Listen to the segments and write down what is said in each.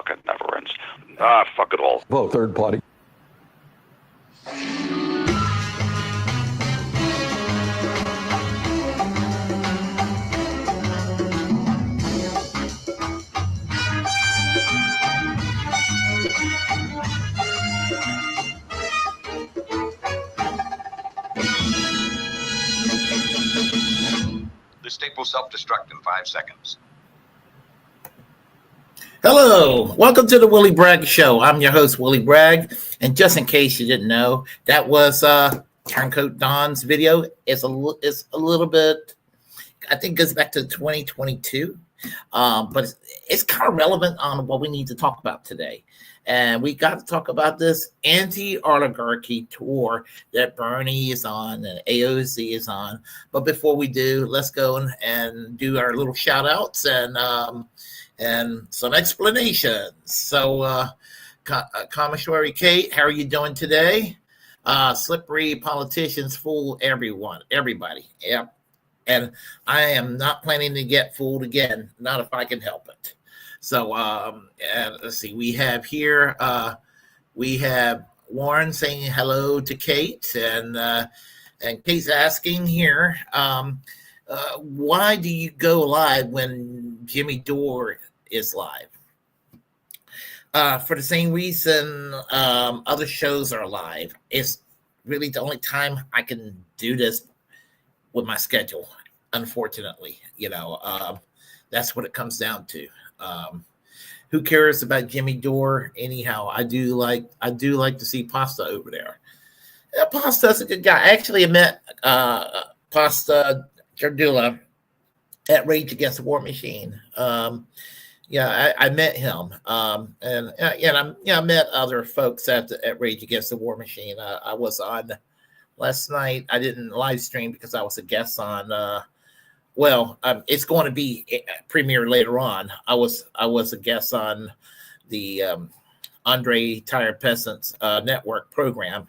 It never ends. Fuck it all. Well, third party. This tape will self-destruct in 5 seconds. Hello, welcome to the Willie Bragg Show. I'm your host, Willie Bragg, and just in case you didn't know, that was Turncoat Don's video. It's a little bit, I think, goes back to 2022, but it's kind of relevant on what we need to talk about today. And we got to talk about this anti-oligarchy tour that Bernie is on and AOC is on. But before we do, let's go and do our little shout outs and some explanations. So, Commissary Kate, how are you doing today? Slippery politicians fool everybody. Yep. And I am not planning to get fooled again, not if I can help it. So, and let's see, we have Warren saying hello to Kate, and Kate's asking here, why do you go live when Jimmy Dore is live? For the same reason other shows are live. It's really the only time I can do this with my schedule, unfortunately. That's what it comes down to. Who cares about Jimmy Dore anyhow? I do like to see Pasta over there. Yeah, Pasta's a good guy. I actually met Pasta Jardula at Rage Against the War Machine. I met him. I met other folks at Rage Against the War Machine. I was on last night. I didn't live stream because I was a guest on. It's going to be premiere later on. I was a guest on the Andre Tired Peasants network program,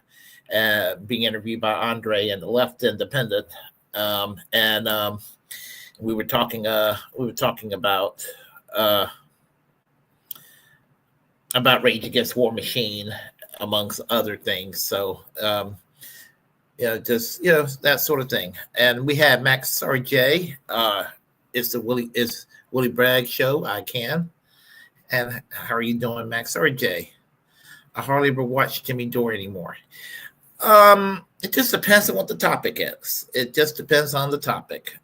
being interviewed by Andre and the Left Independent, we were talking about Rage Against War Machine, amongst other things. So. That sort of thing. And we have Max RJ. It's the Willie Bragg Show. I can. And how are you doing, Max RJ? I hardly ever watch Jimmy Dore anymore. It just depends on what the topic is. It just depends on the topic.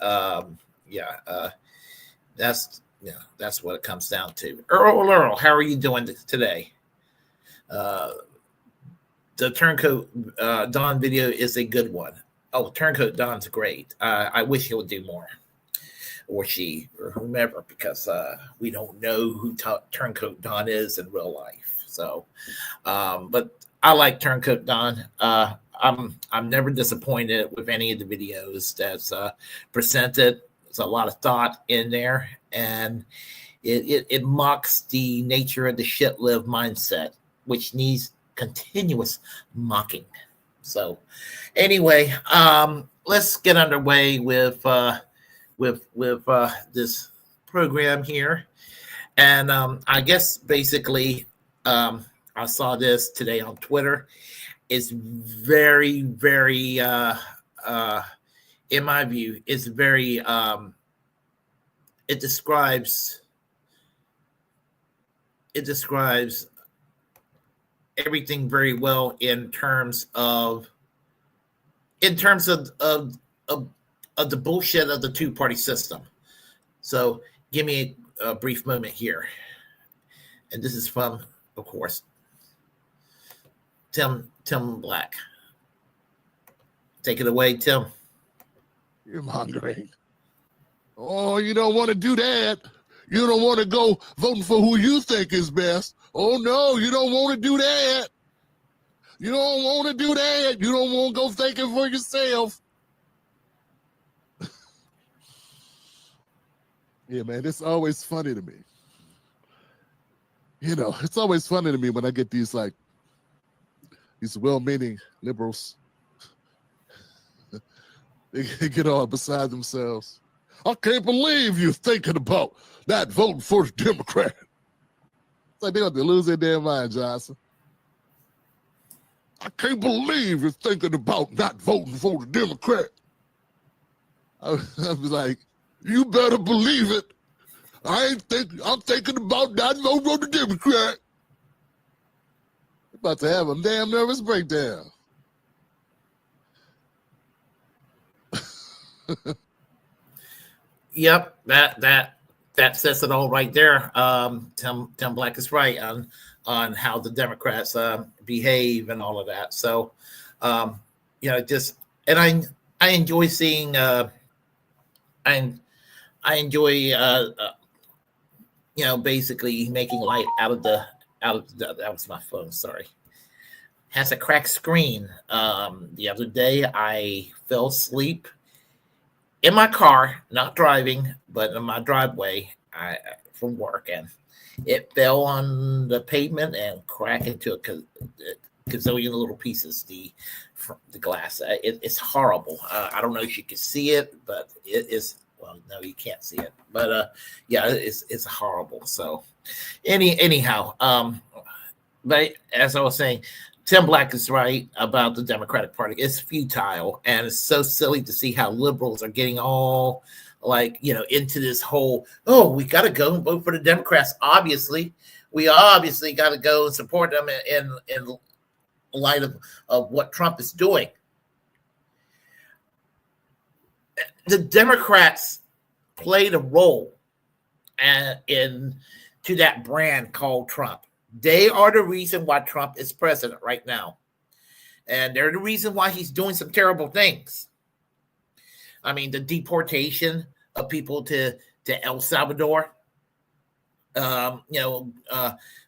That's what it comes down to. Earl, how are you doing today? The Turncoat Don video is a good one. Oh, Turncoat Don's great. I wish he would do more, or she, or whomever, because we don't know who Turncoat Don is in real life. So, but I like Turncoat Don. I'm never disappointed with any of the videos that's presented. There's a lot of thought in there, and it mocks the nature of the shit-live mindset, which needs continuous mocking. So anyway, let's get underway with this program here. And I guess basically I saw this today on Twitter. It's very, very in my view, it's very it describes everything very well in terms of the bullshit of the two-party system. So give me a brief moment here. And this is from, of course, Tim Black. Take it away, Tim. You're mongering. Oh, you don't want to do that. You don't want to go voting for who you think is best. Oh, no, you don't want to do that. You don't want to do that. You don't want to go thinking for yourself. Yeah, man, it's always funny to me. It's always funny to me when I get these well-meaning liberals. They get all beside themselves. I can't believe you're thinking about not voting for the Democrat. like they're going to lose their damn mind, Johnson. I can't believe you're thinking about not voting for the Democrat. I was like, you better believe it. I'm thinking about not voting for the Democrat. About to have a damn nervous breakdown. Yep, that says it all right there. Tim Black is right on how the Democrats behave and all of that. So, just and I enjoy seeing. I enjoy basically making light out of the that was my phone. Sorry, has a cracked screen. The other day I fell asleep in my car, not driving, but in my driveway from work, and it fell on the pavement and cracked into a gazillion little pieces. The glass, it's horrible. I don't know if you can see it, but it is. Well, no, you can't see it, but yeah, it's horrible. So, anyhow, but as I was saying, Tim Black is right about the Democratic Party. It's futile, and it's so silly to see how liberals are getting all into this whole, oh, we got to go and vote for the Democrats. We obviously got to go and support them in light of what Trump is doing. The Democrats played a role to that brand called Trump. They are the reason why Trump is president right now. And they're the reason why he's doing some terrible things. I mean, the deportation of people to El Salvador,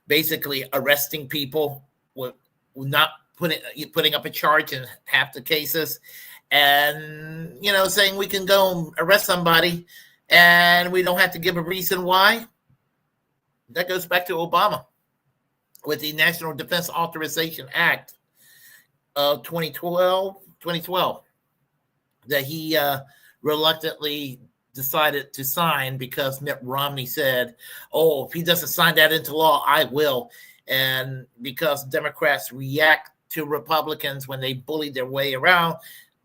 basically arresting people with not putting up a charge in half the cases, and saying we can go and arrest somebody and we don't have to give a reason why. That goes back to Obama with the National Defense Authorization Act of 2012 that he reluctantly decided to sign because Mitt Romney said, oh, if he doesn't sign that into law, I will. And because Democrats react to Republicans when they bully their way around,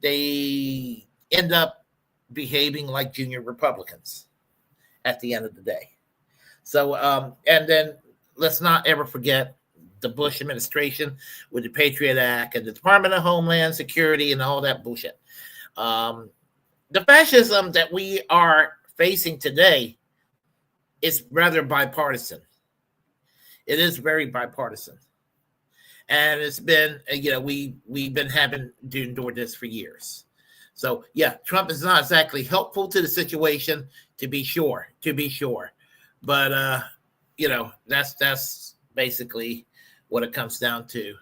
they end up behaving like junior Republicans at the end of the day. So, and then let's not ever forget the Bush administration with the Patriot Act and the Department of Homeland Security and all that bullshit. The fascism that we are facing today is rather bipartisan. It is very bipartisan. And it's been, we've been having to endure this for years. So, yeah, Trump is not exactly helpful to the situation, to be sure. But, that's basically what it comes down to,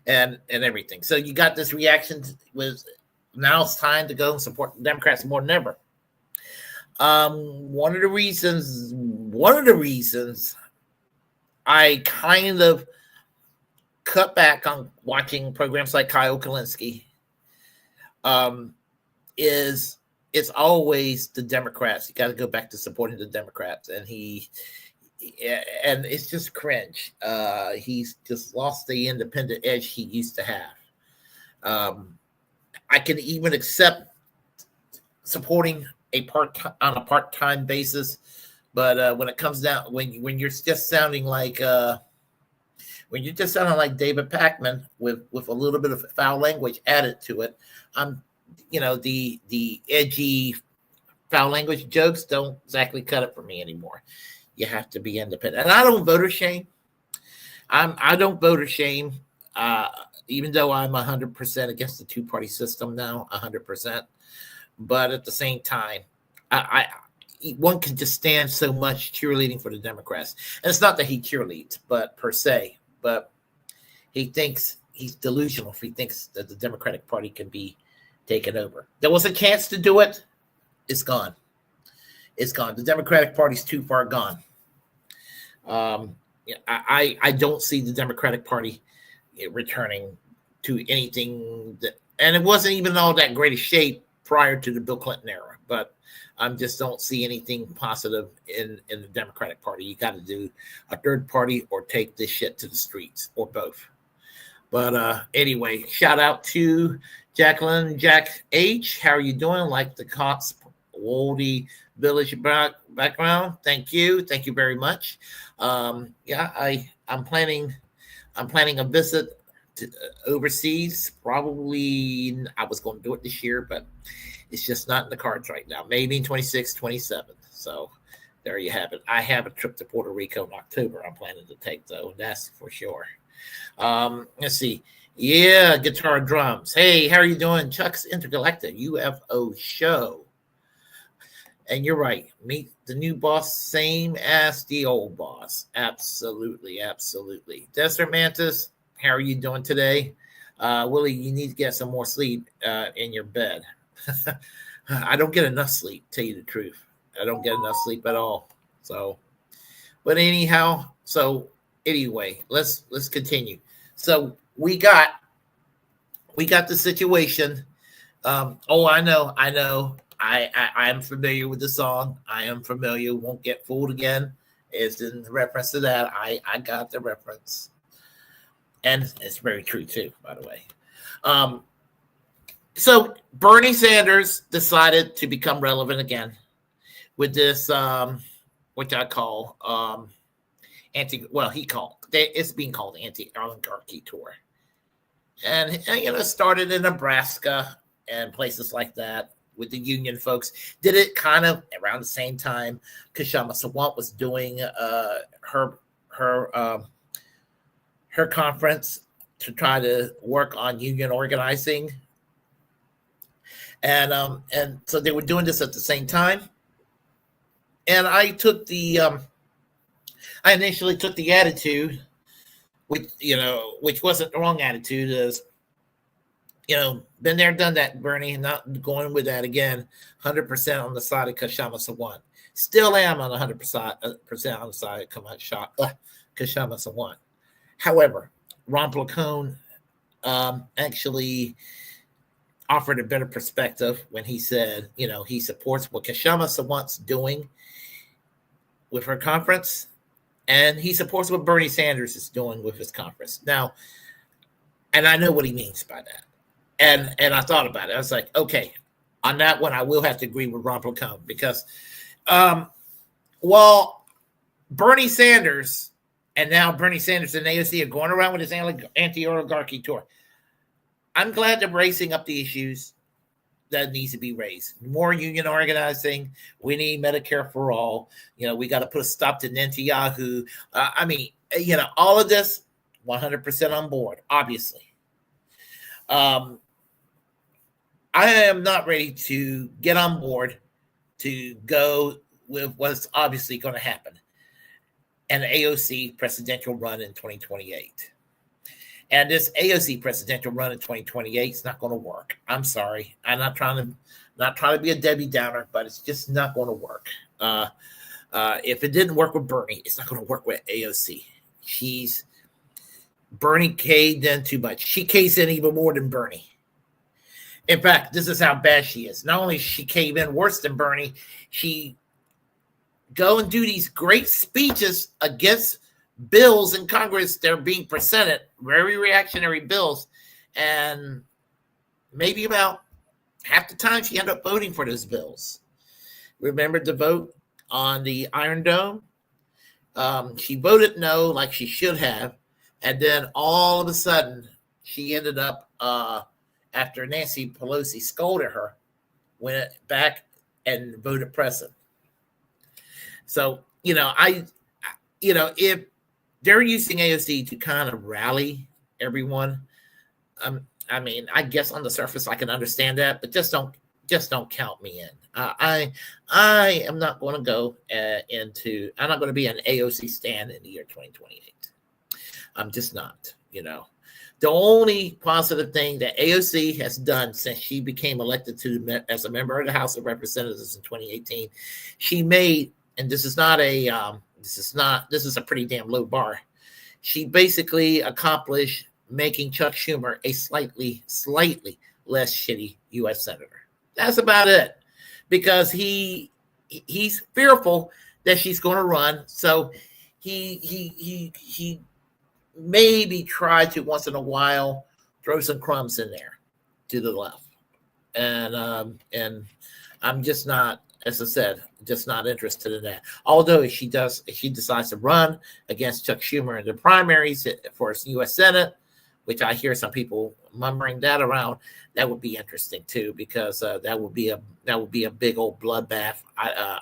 and everything. So you got this reaction with now it's time to go and support the Democrats more than ever. One of the reasons I kind of cut back on watching programs like Kyle Kulinski is it's always the Democrats. You got to go back to supporting the Democrats, and it's just cringe. He's just lost the independent edge he used to have. I can even accept supporting on a part-time basis, but when it comes down, when you're just sounding like David Pakman with a little bit of foul language added to it, the edgy foul language jokes don't exactly cut it for me anymore. You have to be independent, and I don't voter shame. I don't voter shame. Even though I'm 100% against the two-party system now, 100%. But at the same time, one can just stand so much cheerleading for the Democrats. And it's not that he cheerleads, but per se. But he thinks he's delusional if he thinks that the Democratic Party can be taken over. There was a chance to do it. It's gone. It's gone. The Democratic Party's too far gone. I don't see the Democratic Party returning to anything and it wasn't even all that great a shape prior to the Bill Clinton era, but I just don't see anything positive in the Democratic Party. You got to do a third party or take this shit to the streets, or both. But anyway, shout out to Jacqueline Jack H. How are you doing? Like the Cots Woldy Village background. Thank you very much. Yeah, I'm planning a visit to overseas. Probably I was going to do it this year, but it's just not in the cards right now. Maybe in 26, 27. So there you have it. I have a trip to Puerto Rico in October I'm planning to take, though. That's for sure. Let's see. Yeah, guitar and drums. Hey, how are you doing? Chuck's Intergalactic UFO show. And you're right. Meet the new boss, same as the old boss. Absolutely, absolutely. Desert Mantis, how are you doing today? Willie, you need to get some more sleep in your bed. I don't get enough sleep, tell you the truth. I don't get enough sleep at all. So, but anyhow, so anyway, let's continue. So we got the situation. Oh, I know. I'm familiar with the song. I am familiar. Won't get fooled again. It's in reference to that. I got the reference, and it's very true too, by the way. So Bernie Sanders decided to become relevant again with this, which I call it's being called anti-oligarchy tour, and started in Nebraska and places like that with the union folks. Did it kind of around the same time Kshama Sawant was doing her conference to try to work on union organizing. And so they were doing this at the same time. And I took I initially took the attitude, which wasn't the wrong attitude, is, been there, done that, Bernie, not going with that again, 100% on the side of Kshama Sawant. Still am on 100% on the side of Kshama Sawant. However, Ron Placone actually offered a better perspective when he said, he supports what Kshama Sawant's doing with her conference, and he supports what Bernie Sanders is doing with his conference. Now, and I know what he means by that. And I thought about it. I was like, okay, on that one, I will have to agree with Ron Placone because, Bernie Sanders and Bernie Sanders and AOC are going around with his anti-oligarchy tour. I'm glad they're raising up the issues that needs to be raised. More union organizing. We need Medicare for all. We got to put a stop to Netanyahu. All of this, 100% on board, obviously. I am not ready to get on board to go with what's obviously going to happen, an AOC presidential run in 2028. And this AOC presidential run in 2028 is not going to work. I'm sorry. I'm not trying to be a Debbie Downer, but it's just not going to work. If it didn't work with Bernie, it's not going to work with AOC. Bernie caved in too much. She caves in even more than Bernie. In fact, this is how bad she is. Not only she cave in worse than Bernie, she go and do these great speeches against bills in Congress. They're being presented, very reactionary bills, and maybe about half the time she ended up voting for those bills. Remember the vote on the Iron Dome? She voted no, like she should have, and then all of a sudden she ended up, after Nancy Pelosi scolded her, went back and voted present. So if they're using AOC to kind of rally everyone, I guess on the surface I can understand that, but just don't count me in. I am not going to go I'm not going to be an AOC stand in the year 2028. I'm just not. The only positive thing that AOC has done since she became elected as a member of the House of Representatives in 2018, she made, and this is a pretty damn low bar. She basically accomplished making Chuck Schumer a slightly less shitty U.S. senator. That's about it, because he's fearful that she's going to run. So he maybe try to once in a while throw some crumbs in there to the left, and I'm just not, as I said, just not interested in that. Although if she decides to run against Chuck Schumer in the primaries for U.S. Senate, which I hear some people murmuring that around, that would be interesting too, because that would be a big old bloodbath.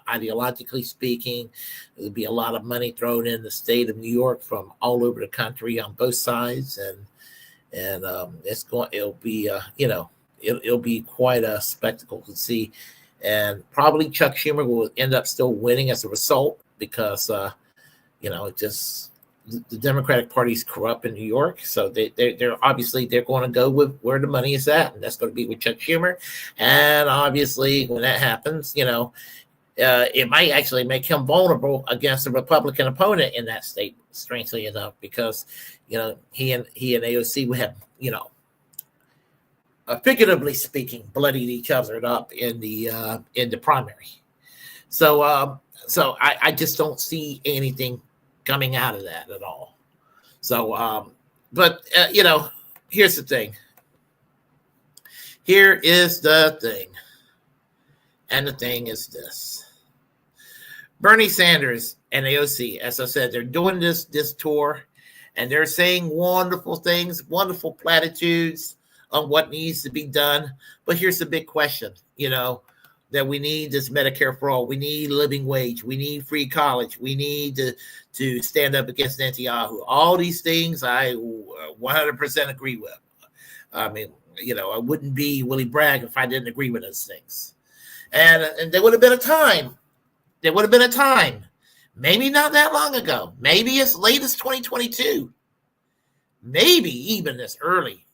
Ideologically speaking, there would be a lot of money thrown in the state of New York from all over the country on both sides, and it'll be quite a spectacle to see. And probably Chuck Schumer will end up still winning as a result, because the Democratic Party is corrupt in New York, so they're obviously going to go with where the money is at, and that's going to be with Chuck Schumer. And obviously, when that happens, it might actually make him vulnerable against a Republican opponent in that state. Strangely enough, because he and AOC would have figuratively speaking, bloodied each other up in the primary. So I just don't see anything coming out of that at all. So, here's the thing. Here is the thing. And the thing is this. Bernie Sanders and AOC, as I said, they're doing this tour, and they're saying wonderful things, wonderful platitudes on what needs to be done. But here's the big question, that we need this Medicare for all. We need living wage. We need free college. We need to stand up against Netanyahu. All these things I 100% agree with. I mean, I wouldn't be Willie Bragg if I didn't agree with those things. And there would have been a time. There would have been a time, maybe not that long ago, maybe as late as 2022, maybe even as early,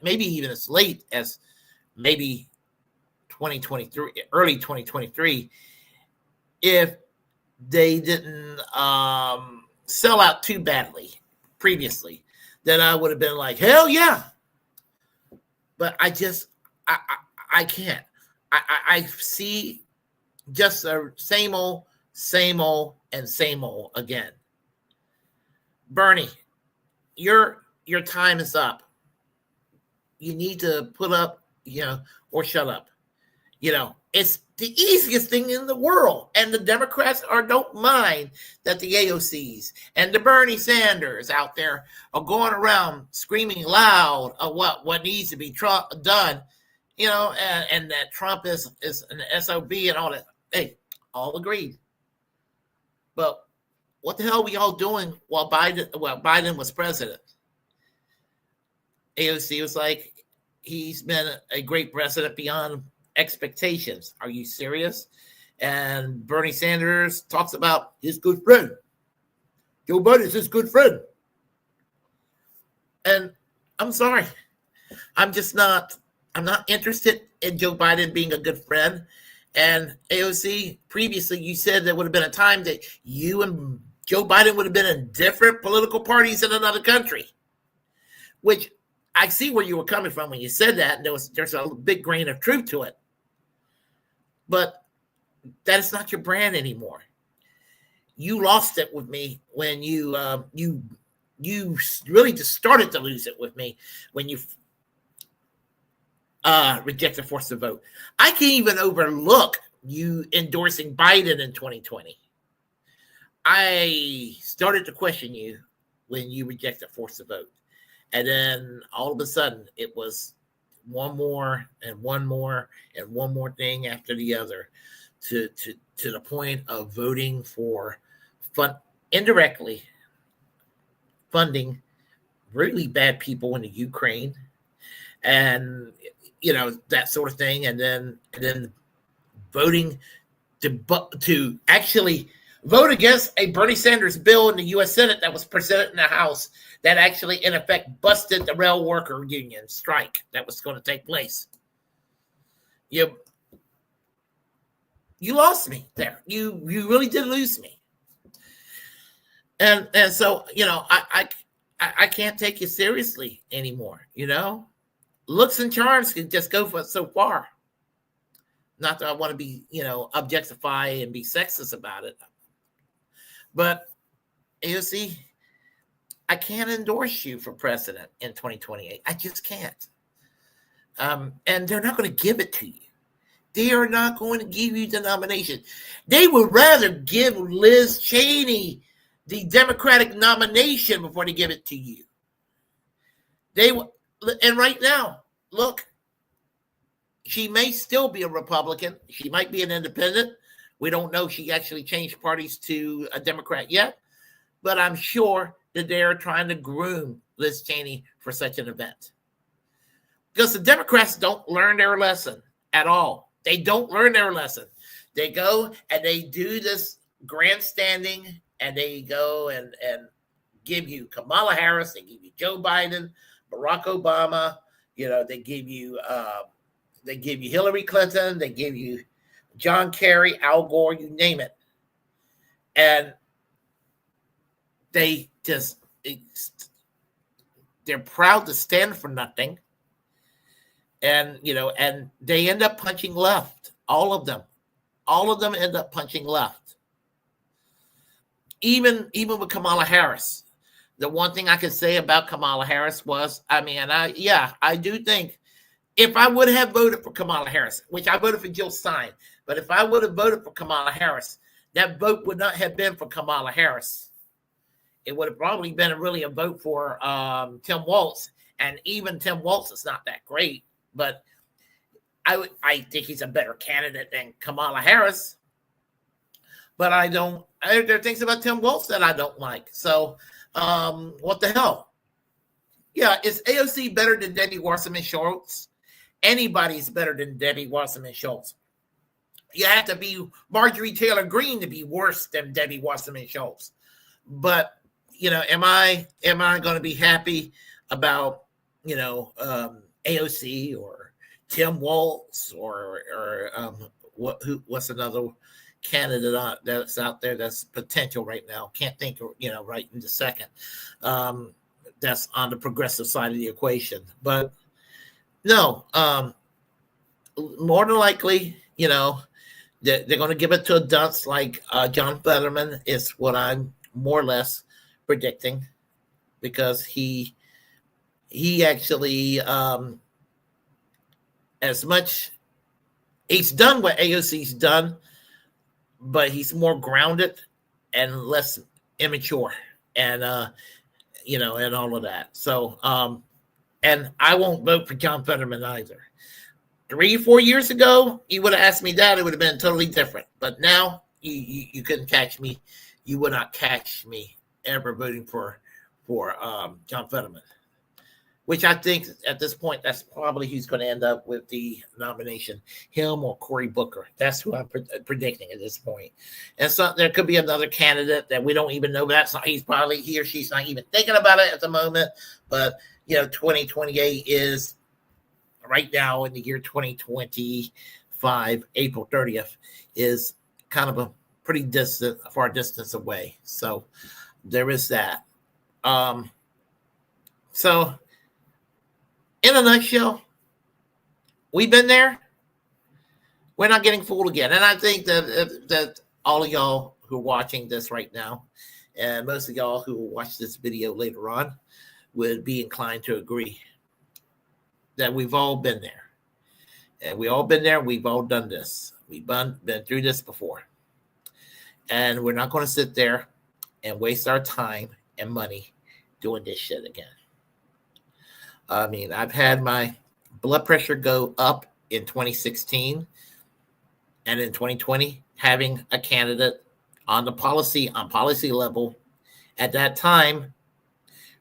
maybe even as late as maybe 2023, early 2023, if they didn't sell out too badly previously, then I would have been like, hell yeah. But I can't. I see just the same old, and same old again. Bernie, your time is up. You need to put up, or shut up. It's the easiest thing in the world. And the Democrats don't mind that the AOCs and the Bernie Sanders out there are going around screaming loud of what needs to be done, and that Trump is an SOB and all that. Hey, all agreed. But what the hell were y'all doing while Biden was president? AOC was like, he's been a great president beyond expectations. Are you serious? And Bernie Sanders talks about his good friend. Joe Biden's his good friend. And I'm sorry. I'm not interested in Joe Biden being a good friend. And AOC, previously you said there would have been a time that you and Joe Biden would have been in different political parties in another country, which I see where you were coming from when you said that. And there's a big grain of truth to it. But that is not your brand anymore. You lost it with me when you really just started to lose it with me when you rejected force of vote. I can't even overlook you endorsing Biden in 2020. I started to question you when you rejected force of vote. And then all of a sudden it was one more and one more and one more thing after the other to the point of voting for indirectly funding really bad people in the Ukraine and that sort of thing, and then voting to actually vote against a Bernie Sanders bill in the U.S. Senate that was presented in the House that actually, in effect, busted the rail worker union strike that was going to take place. You lost me there. You really did lose me. And so, I can't take you seriously anymore, Looks and charms can just go for so far. Not that I want to be, objectify and be sexist about it, but AOC, I can't endorse you for president in 2028. I just can't. And they're not going to give it to you. They are not going to give you the nomination. They would rather give Liz Cheney the Democratic nomination before they give it to you. And right now, look, she may still be a Republican. She might be an independent. We don't know if she actually changed parties to a Democrat yet, but I'm sure that they're trying to groom Liz Cheney for such an event. Because the Democrats don't learn their lesson at all. They don't learn their lesson. They go and they do this grandstanding, and they go and give you Kamala Harris, they give you Joe Biden, Barack Obama, they give you Hillary Clinton, they give you John Kerry, Al Gore, you name it. And they're proud to stand for nothing. And, and they end up punching left. All of them end up punching left. Even with Kamala Harris. The one thing I could say about Kamala Harris was, I do think if I would have voted for Kamala Harris, which I voted for Jill Stein, but if I would have voted for Kamala Harris, that vote would not have been for Kamala Harris. It would have probably been really a vote for Tim Walz. And even Tim Walz is not that great, but I think he's a better candidate than Kamala Harris. But there are things about Tim Walz that I don't like. So what the hell? Yeah, is AOC better than Debbie Wasserman Schultz? Anybody's better than Debbie Wasserman Schultz. You have to be Marjorie Taylor Greene to be worse than Debbie Wasserman Schultz. But am I going to be happy about AOC or Tim Walz or what's another candidate that's out there that's potential right now? Can't think right in the second. That's on the progressive side of the equation. But no, more than likely, they're going to give it to a dunce like John Fetterman is what I'm more or less predicting, because he actually as much he's done what AOC's done, but he's more grounded and less immature, and and all of that. So and I won't vote for John Fetterman either. 3-4 years ago, you would have asked me that, it would have been totally different. But now you couldn't catch me. You would not catch me ever voting for John Fetterman, which I think at this point, that's probably who's going to end up with the nomination, him or Cory Booker. That's who I'm predicting at this point. And so there could be another candidate that we don't even know. That's not, he or she's not even thinking about it at the moment. But 2028 is right now, in the year 2025, April 30th is kind of a pretty far distance away. So there is that. So in a nutshell, we've been there. We're not getting fooled again. And I think that all of y'all who are watching this right now, and most of y'all who will watch this video later on, would be inclined to agree that we've all been there. And we've all been there. We've all done this. We've been through this before. And we're not going to sit there and waste our time and money doing this shit again. I've had my blood pressure go up in 2016, and in 2020, having a candidate on policy level at that time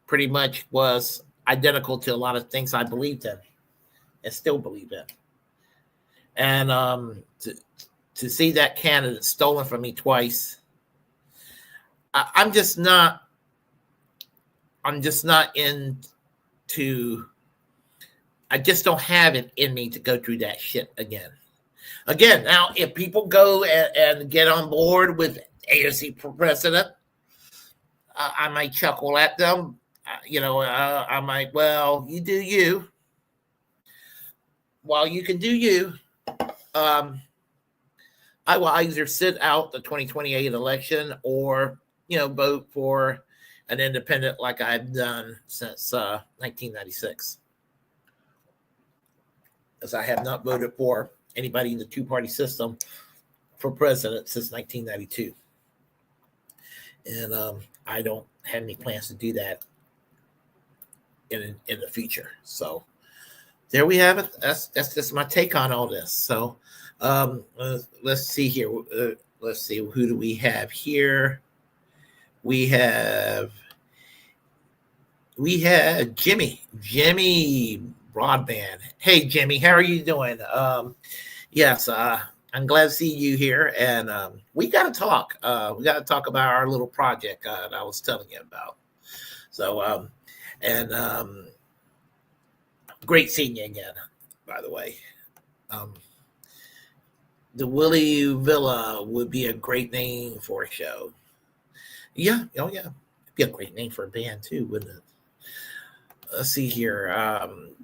pretty much was identical to a lot of things I believed in and still believe in. And to see that candidate stolen from me twice, I'm just not into, I just don't have it in me to go through that shit again. Now, if people go and get on board with AOC for president, I might chuckle at them. I might, well, you do you. While you can do you, I will either sit out the 2028 election or, vote for an independent like I've done since 1996. Because I have not voted for anybody in the two-party system for president since 1992. And I don't have any plans to do that in the future. So there we have it. That's just my take on all this. So let's see here. Let's see, who do we have here? We have Jimmy Broadband. Hey Jimmy, how are you doing? Yes, I'm glad to see you here, and we got to talk. We got to talk about our little project that I was telling you about. So, great seeing you again, by the way. The Willie Villa would be a great name for a show. Yeah, oh yeah. It'd be a great name for a band too, wouldn't it? Let's see here.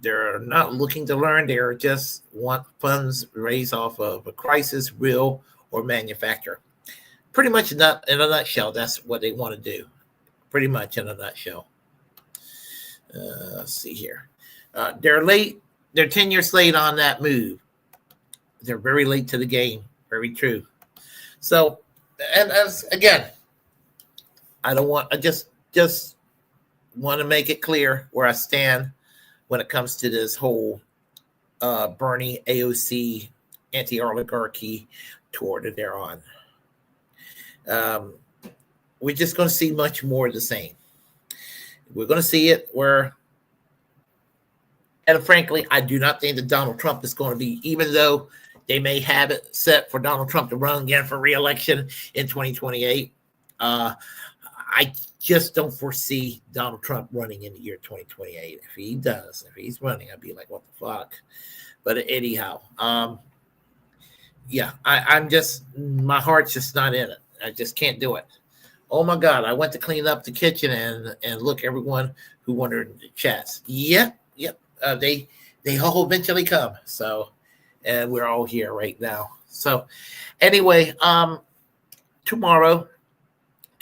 They're not looking to learn. They just want funds raised off of a crisis, real or manufacture. Pretty much in a nutshell, that's what they want to do. Pretty much in a nutshell. Let's see here. They're late. They're 10 years late on that move. They're very late to the game. Very true. So, and as again, I just want to make it clear where I stand when it comes to this whole Bernie AOC anti-oligarchy tour that they're on. We're just going to see much more of the same. We're going to see it where, and frankly, I do not think that Donald Trump is going to be, even though they may have it set for Donald Trump to run again for re-election in 2028. I just don't foresee Donald Trump running in the year 2028. If he does, if he's running, I'd be like, what the fuck? But anyhow, yeah, I'm just, my heart's just not in it. I just can't do it. Oh my God, I went to clean up the kitchen and look, everyone who wanted in the chats. Yep. They all eventually come. So, and we're all here right now. So anyway, tomorrow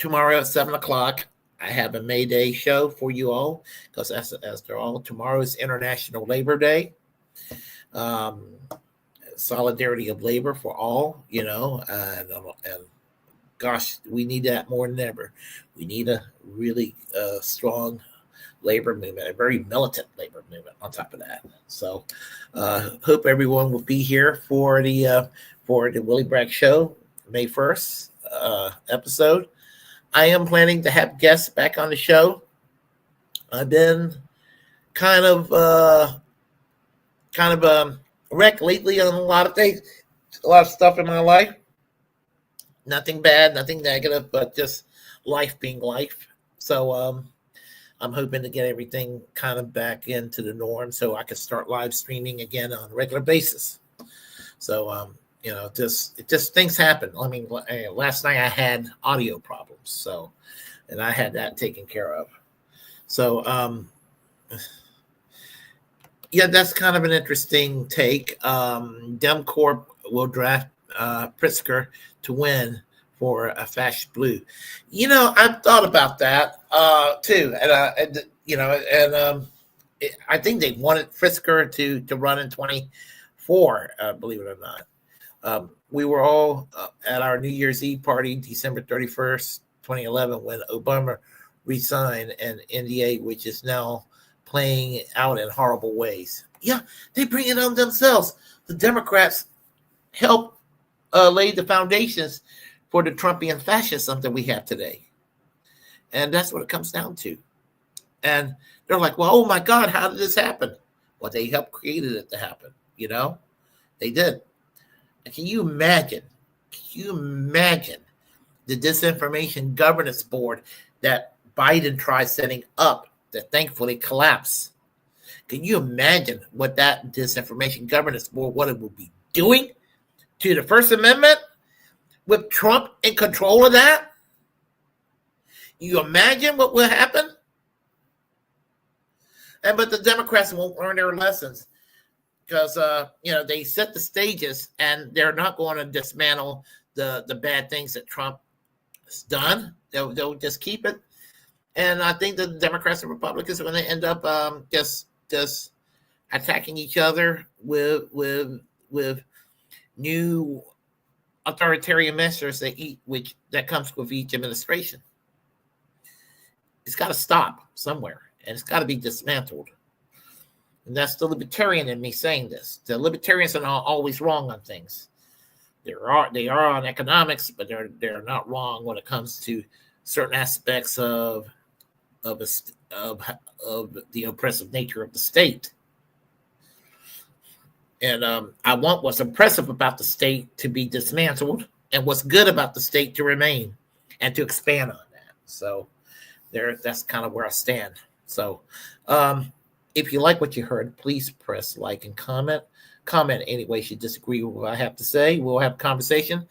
at 7:00, I have a May Day show for you all, because after all, tomorrow is International Labor Day. Solidarity of labor for all, and gosh, we need that more than ever. We need a really strong labor movement, a very militant labor movement on top of that. So hope everyone will be here for the Willie Bragg Show, May 1st episode. I am planning to have guests back on the show. I've been kind of wrecked lately on a lot of things, a lot of stuff in my life. Nothing bad, nothing negative, but just life being life. So I'm hoping to get everything kind of back into the norm so I can start live streaming again on a regular basis. So just things happen. I mean, last night I had audio problems, and I had that taken care of. So, yeah, that's kind of an interesting take. DemCorp will draft Pritzker to win for a fascist blue. I've thought about that too, and I think they wanted Pritzker to run in 2024. Believe it or not. We were all at our New Year's Eve party, December 31st, 2011, when Obama resigned an NDA, which is now playing out in horrible ways. Yeah, they bring it on themselves. The Democrats help lay the foundations for the Trumpian fascism that we have today. And that's what it comes down to. And they're like, well, oh my God, how did this happen? Well, they helped created it to happen. They did. Can you imagine the Disinformation Governance Board that Biden tried setting up that thankfully collapsed? Can you imagine what that Disinformation Governance Board, what it would be doing to the First Amendment with Trump in control of that? You imagine what will happen? But the Democrats won't learn their lessons. because they set the stages, and they're not going to dismantle the bad things that Trump has done. They'll just keep it. And I think the Democrats and Republicans are going to end up just attacking each other with new authoritarian measures that comes with each administration. It's got to stop somewhere, and it's got to be dismantled. And that's the libertarian in me saying this. The libertarians are not always wrong on things. They are on economics, but they're not wrong when it comes to certain aspects of the oppressive nature of the state. And I want what's oppressive about the state to be dismantled, and what's good about the state to remain, and to expand on that. So that's kind of where I stand. So if you like what you heard, please press like and comment. Comment any ways you disagree with what I have to say. We'll have a conversation.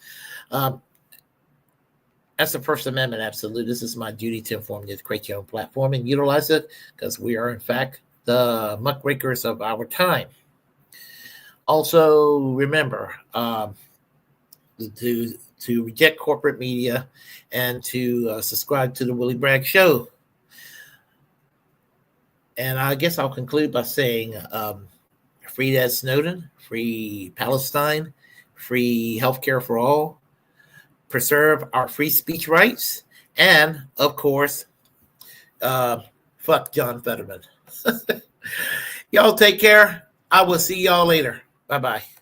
That's the First Amendment absolute. This is my duty to inform you to create your own platform and utilize it, because we are, in fact, the muckrakers of our time. Also, remember to reject corporate media and to subscribe to the Willie Bragg Show. And I guess I'll conclude by saying free Ed Snowden, free Palestine, free healthcare for all, preserve our free speech rights, and, of course, fuck John Fetterman. Y'all take care. I will see y'all later. Bye-bye.